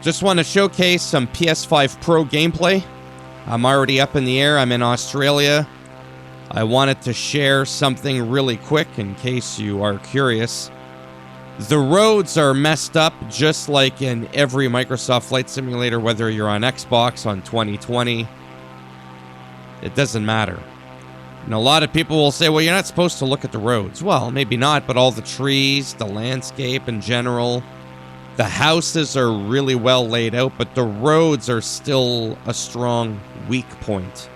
Just want to showcase some PS5 Pro gameplay. I'm already up in the air. I'm in Australia. I wanted to share something really quick in case you are curious. The roads are messed up just like in every Microsoft Flight Simulator, whether you're on Xbox, on 2020. It doesn't matter. And a lot of people will say, well, you're not supposed to look at the roads. Well, maybe not, but all the trees, the landscape in general, the houses are really well laid out, but the roads are still a strong weak point.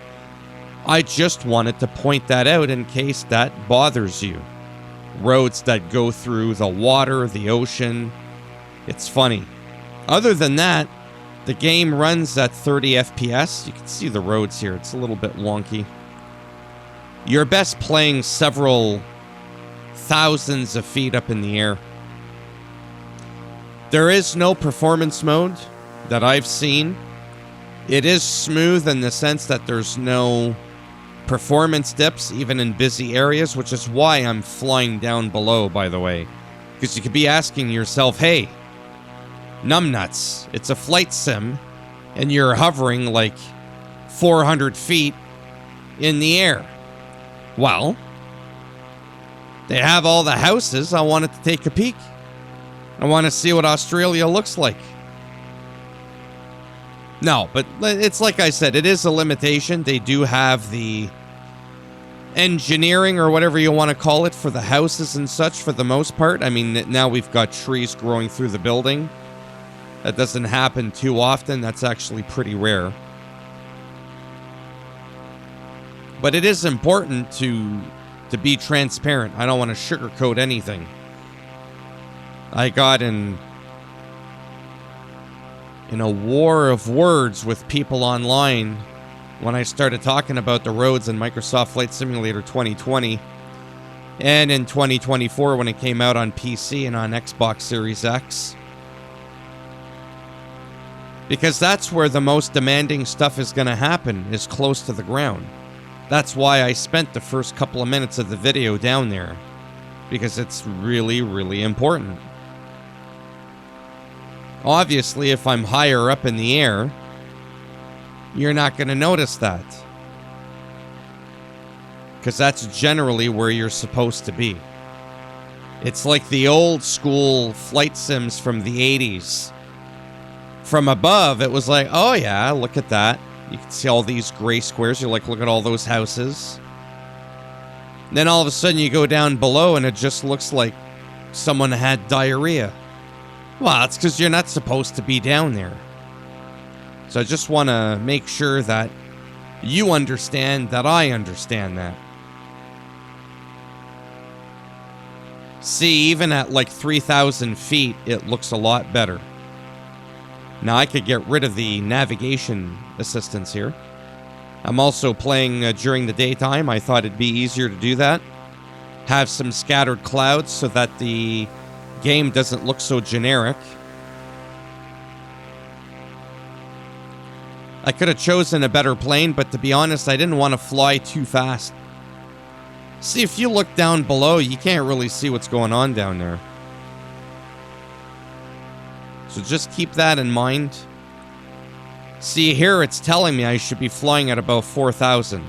I just wanted to point that out in case that bothers you. Roads that go through the water, the ocean. It's funny. Other than that, the game runs at 30 FPS. You can see the roads here. It's a little bit wonky. You're best playing several thousands of feet up in the air. There is no performance mode that I've seen. It is smooth in the sense that there's no performance dips, even in busy areas, which is why I'm flying down below, by the way. Because you could be asking yourself, hey, numbnuts, it's a flight sim, and you're hovering like 400 feet in the air. Well, they have all the houses. I wanted to take a peek. I want to see what Australia looks like. No, but it's like I said, it is a limitation. They do have the engineering or whatever you want to call it for the houses and such for the most part. I mean, now we've got trees growing through the building. That doesn't happen too often. That's actually pretty rare. But it is important to be transparent. I don't want to sugarcoat anything. I got in a war of words with people online when I started talking about the roads in Microsoft Flight Simulator 2020 and in 2024 when it came out on PC and on Xbox Series X. Because that's where the most demanding stuff is going to happen, is close to the ground. That's why I spent the first couple of minutes of the video down there. Because it's really, really important. Obviously, if I'm higher up in the air, you're not going to notice that. Because that's generally where you're supposed to be. It's like the old school flight sims from the 80s. From above, it was like, oh yeah, look at that. You can see all these gray squares. You're like, look at all those houses. Then all of a sudden you go down below and it just looks like someone had diarrhea. Well, it's because you're not supposed to be down there. So I just want to make sure that you understand that I understand that. See, even at like 3,000 feet, it looks a lot better. Now I could get rid of the navigation assistance here. I'm also playing during the daytime. I thought it'd be easier to do that. Have some scattered clouds so that the game doesn't look so generic. I could have chosen a better plane, but to be honest, I didn't want to fly too fast. See, if you look down below, you can't really see what's going on down there. So just keep that in mind. See, here it's telling me I should be flying at about 4,000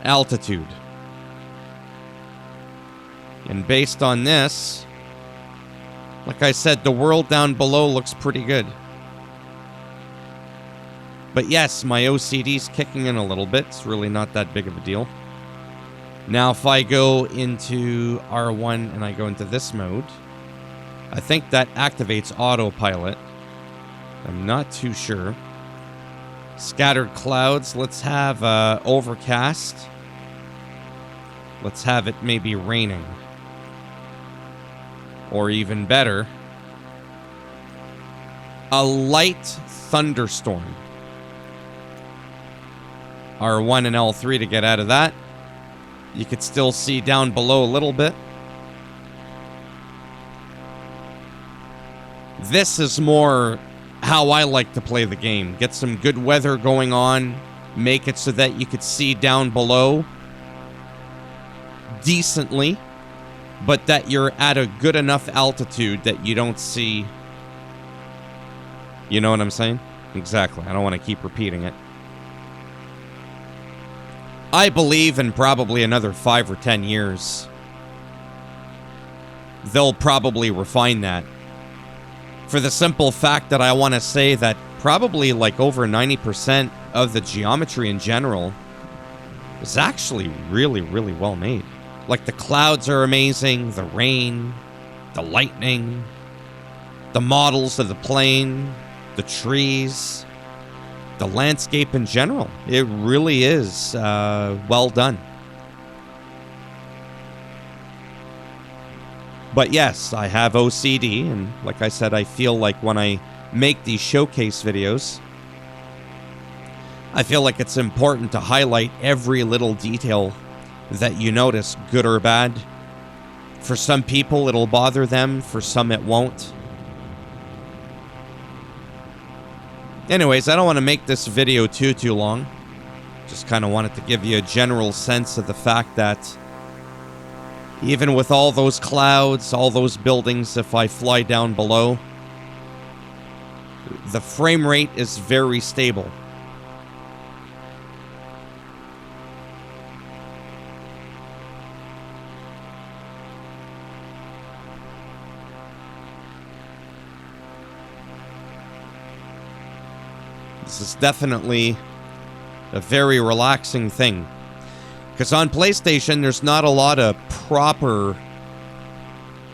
altitude. And based on this, like I said, the world down below looks pretty good. But yes, my OCD's kicking in a little bit. It's really not that big of a deal. Now, if I go into R1 and I go into this mode, I think that activates autopilot. I'm not too sure. Scattered clouds. Let's have overcast. Let's have it maybe raining. Or even better, a light thunderstorm. R1 and L3 to get out of that. You could still see down below a little bit. This is more how I like to play the game. Get some good weather going on. Make it so that you could see down below decently, but that you're at a good enough altitude that you don't see You know what I'm saying? Exactly. I don't want to keep repeating it. I believe in probably another 5 or 10 years, they'll probably refine that. For the simple fact that I want to say that probably like over 90% of the geometry in general is actually really, really well made. Like the clouds are amazing, the rain, the lightning, the models of the plane, the trees, the landscape in general. It really is well done. But yes, I have OCD, and like I said, I feel like when I make these showcase videos, I feel like it's important to highlight every little detail that you notice, good or bad. For some people, it'll bother them. For some, it won't. Anyways, I don't want to make this video too long. Just kind of wanted to give you a general sense of the fact that even with all those clouds, all those buildings, if I fly down below, the frame rate is very stable. This is definitely a very relaxing thing. Because on PlayStation, there's not a lot of proper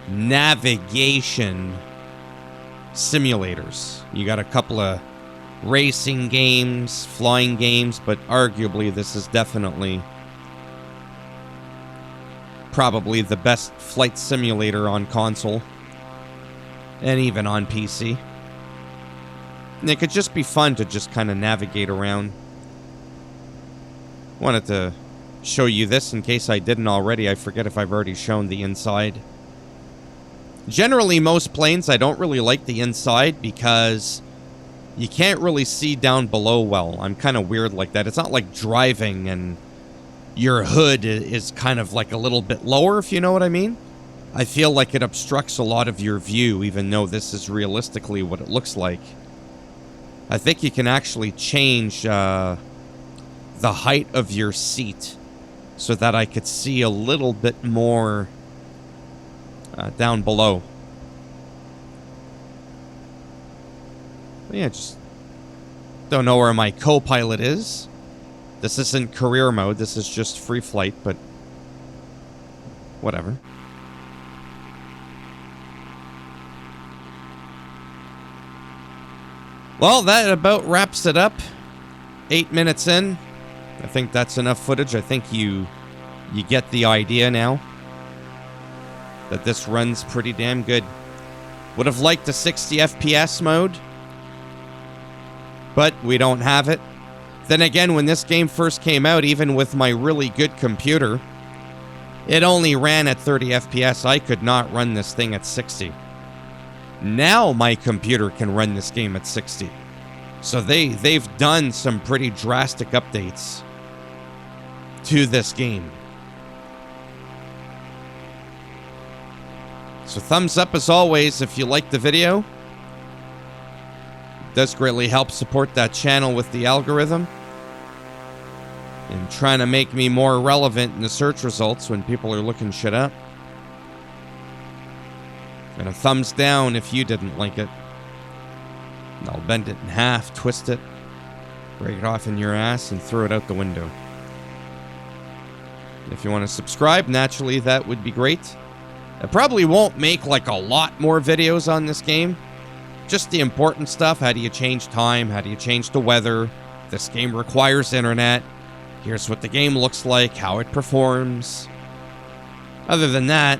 navigation simulators. You got a couple of racing games, flying games, but arguably this is definitely probably the best flight simulator on console and even on PC. And it could just be fun to just kind of navigate around. Wanted to show you this in case I didn't already. I forget if I've already shown the inside. Generally, most planes, I don't really like the inside because you can't really see down below well. I'm kind of weird like that. It's not like driving and your hood is kind of like a little bit lower, if you know what I mean. I feel like it obstructs a lot of your view, even though this is realistically what it looks like. I think you can actually change the height of your seat so that I could see a little bit more down below. But yeah, just don't know where my co-pilot is. This isn't career mode, this is just free flight, but whatever. Well, that about wraps it up. 8 minutes in. I think that's enough footage. I think you get the idea now that this runs pretty damn good. Would have liked the 60 FPS mode, but we don't have it. Then again, when this game first came out, even with my really good computer, it only ran at 30 FPS. I could not run this thing at 60. Now my computer can run this game at 60. So they've done some pretty drastic updates to this game. So thumbs up as always if you like the video. It does greatly help support that channel with the algorithm and trying to make me more relevant in the search results when people are looking shit up. And a thumbs down if you didn't like it. And I'll bend it in half, twist it, break it off in your ass, and throw it out the window. If you want to subscribe, naturally, that would be great. I probably won't make like a lot more videos on this game. Just the important stuff. How do you change time? How do you change the weather? This game requires internet. Here's what the game looks like, how it performs. Other than that,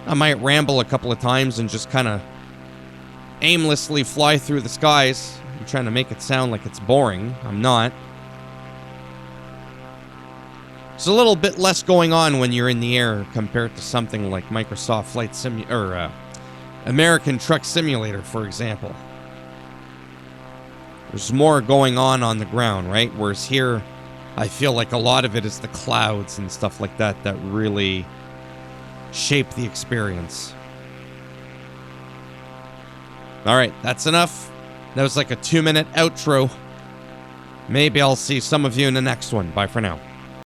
I might ramble a couple of times and just kind of aimlessly fly through the skies. I'm trying to make it sound like it's boring. I'm not. There's a little bit less going on when you're in the air compared to something like Microsoft Flight Simulator or American Truck Simulator, for example. There's more going on the ground, right? Whereas here, I feel like a lot of it is the clouds and stuff like that that really shape the experience. All right, that's enough. That was like a 2-minute outro. Maybe I'll see some of you in the next one. Bye for now.